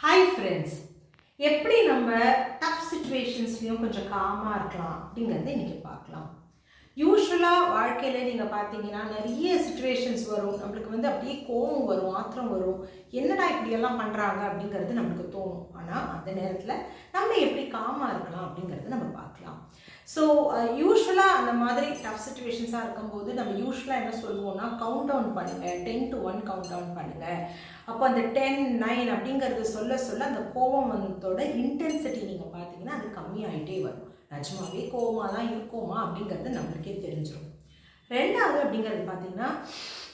Hi friends, எப்படி நம்ம tough சுச்சுவேஷன்ஸ்லையும் கொஞ்சம் காமாக இருக்கலாம் அப்படிங்கிறத இன்றைக்கி பார்க்கலாம். யூஸ்வலாக வாழ்க்கையில் நீங்கள் பார்த்தீங்கன்னா நிறைய சுச்சுவேஷன்ஸ் வரும். நம்மளுக்கு அப்படியே கோபம் வரும், ஆத்திரம் வரும், என்னடா இப்படியெல்லாம் பண்ணுறாங்க அப்படிங்கிறது நம்மளுக்கு தோணும். ஆனால் அந்த நேரத்தில் நம்ம எப்படி காமாக இருக்கலாம் அப்படிங்கிறத நம்ம பார்க்கலாம். ஸோ யூஸ்வலாக அந்த மாதிரி டஃப் சுச்சுவேஷன்ஸாக இருக்கும்போது நம்ம யூஸ்வலாக என்ன சொல்லுவோம்னா, கவுண்ட் டவுன் பண்ணுங்கள், 10 to 1 கவுண்ட் டவுன் பண்ணுங்கள். அப்போ அந்த 10, 9 அப்படிங்கிறது சொல்ல சொல்ல அந்த கோபத்தோட இன்டென்சிட்டி நீங்கள் பார்த்தீங்கன்னா அது கம்மியாகிட்டே வரும். நிஜமாவே கோபமாக தான் இருக்கோமா அப்படிங்கிறது நம்மளுக்கே தெரிஞ்சிடும். ரெண்டாவது அப்படிங்கிறது பார்த்தீங்கன்னா,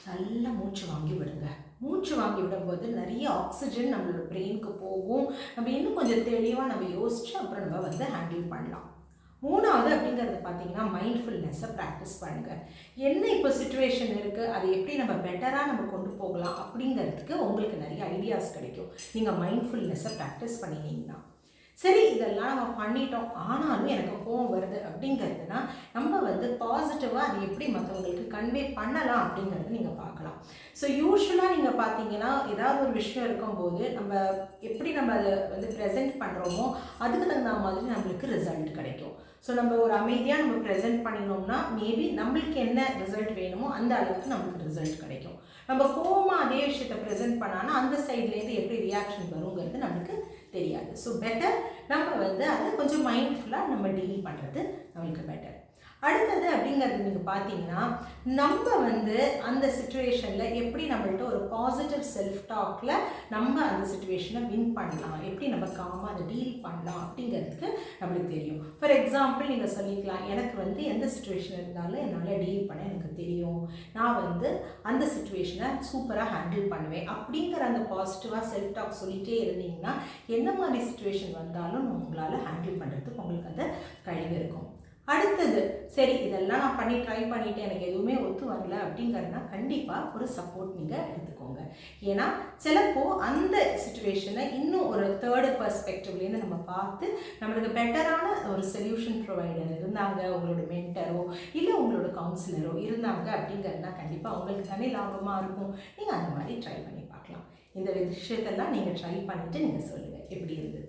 நல்லா மூச்சு வாங்கி விடுங்க. மூச்சு வாங்கி விடும்போது நிறைய ஆக்சிஜன் நம்மளோட பிரெயினுக்கு போகும். நம்ம இன்னும் கொஞ்சம் தெளிவாக நம்ம யோசிச்சு அப்புறம் நம்ம ஹேண்டில் பண்ணலாம். மூணாவது அப்படிங்கிறது பார்த்தீங்கன்னா, மைண்ட்ஃபுல்னஸை ப்ராக்டிஸ் பண்ணுங்கள். என்ன இப்போ சுச்சுவேஷன் இருக்குது, அதை எப்படி நம்ம பெட்டராக நம்ம கொண்டு போகலாம் அப்படிங்கிறதுக்கு உங்களுக்கு நிறைய ஐடியாஸ் கிடைக்கும் நீங்கள் மைண்ட்ஃபுல்னஸை ப்ராக்டிஸ் பண்ணினீங்கன்னா. சரி, இதெல்லாம் நம்ம பண்ணிட்டோம், ஆனாலும் எனக்கு கோவம் வருது அப்படிங்கிறதுனா நம்ம பாசிட்டிவாக அதை எப்படி மற்றவங்களுக்கு கன்வே பண்ணலாம் அப்படிங்கிறது நீங்கள் பார்க்கலாம். ஸோ யூஸ்வலாக நீங்கள் பார்த்தீங்கன்னா, ஏதாவது ஒரு விஷயம் இருக்கும்போது நம்ம எப்படி நம்ம அதை ப்ரெசென்ட் பண்ணுறோமோ அதுக்கு தகுந்த மாதிரி நம்மளுக்கு ரிசல்ட் கிடைக்கும். ஸோ நம்ம ஒரு அமைதியாக நம்ம ப்ரெசென்ட் பண்ணினோம்னா மேபி நம்மளுக்கு என்ன ரிசல்ட் வேணுமோ அந்த அளவுக்கு நம்மளுக்கு ரிசல்ட் கிடைக்கும். நம்ம கோவமாக அதே விஷயத்தை ப்ரெசென்ட் பண்ணாலும் அந்த சைட்லேருந்து எப்படி ரியாக்ஷன் வருங்கிறது நம்மளுக்கு தெரியாது. ஸோ பெட்டர் நம்ம அதை கொஞ்சம் மைண்ட்ஃபுல்லாக நம்ம டீல் பண்ணுறது நம்மளுக்கு பெட்டர். அடுத்தது அப்படிங்கிறது நீங்கள் பார்த்தீங்கன்னா, நம்ம அந்த சுச்சுவேஷனில் எப்படி நம்மள்ட்ட ஒரு பாசிட்டிவ் செல்ஃப் டாக்கில் நம்ம அந்த சுச்சுவேஷனை வின் பண்ணலாம், எப்படி நம்ம காமாக அதை டீல் பண்ணலாம் அப்படிங்கிறதுக்கு நம்மளுக்கு தெரியும். ஃபார் எக்ஸாம்பிள் நீங்கள் சொல்லிக்கலாம், எனக்கு எந்த சுச்சுவேஷன் இருந்தாலும் என்னால் டீல் பண்ண எனக்கு தெரியும், நான் அந்த சுச்சுவேஷனை சூப்பராக ஹேண்டில் பண்ணுவேன் அப்படிங்கிற அந்த பாசிட்டிவாக செல்ஃப் டாக் சொல்லிகிட்டே இருந்தீங்கன்னா எந்த மாதிரி சுச்சுவேஷன் வந்தாலும் உங்களால் ஹேண்டில் பண்ணுறதுக்கு உங்களுக்கு அந்த கழிவு இருக்கும். அடுத்தது, சரி இதெல்லாம் நான் ட்ரை பண்ணிவிட்டு எனக்கு எதுவுமே ஒத்து வரல அப்படிங்கிறதுனா கண்டிப்பாக ஒரு சப்போர்ட் நீங்கள் எடுத்துக்கோங்க. ஏன்னா சிலப்போ அந்த சுச்சுவேஷனை இன்னும் ஒரு தேர்டு பர்ஸ்பெக்டிவ்லேருந்து நம்ம பார்த்து நம்மளுக்கு பெட்டரான ஒரு சொல்யூஷன் ப்ரொவைடர் இருந்தாங்க, உங்களோட மென்டரோ இல்லை உங்களோட கவுன்சிலரோ இருந்தாங்க அப்படிங்கிறதுனா கண்டிப்பாக உங்களுக்கு தானே லாபமாக இருக்கும். நீங்கள் அந்த மாதிரி ட்ரை பண்ணி பார்க்கலாம். இந்த விஷயத்தெல்லாம் நீங்கள் ட்ரை பண்ணிவிட்டு நீங்கள் சொல்லுங்கள் எப்படி இருந்தது.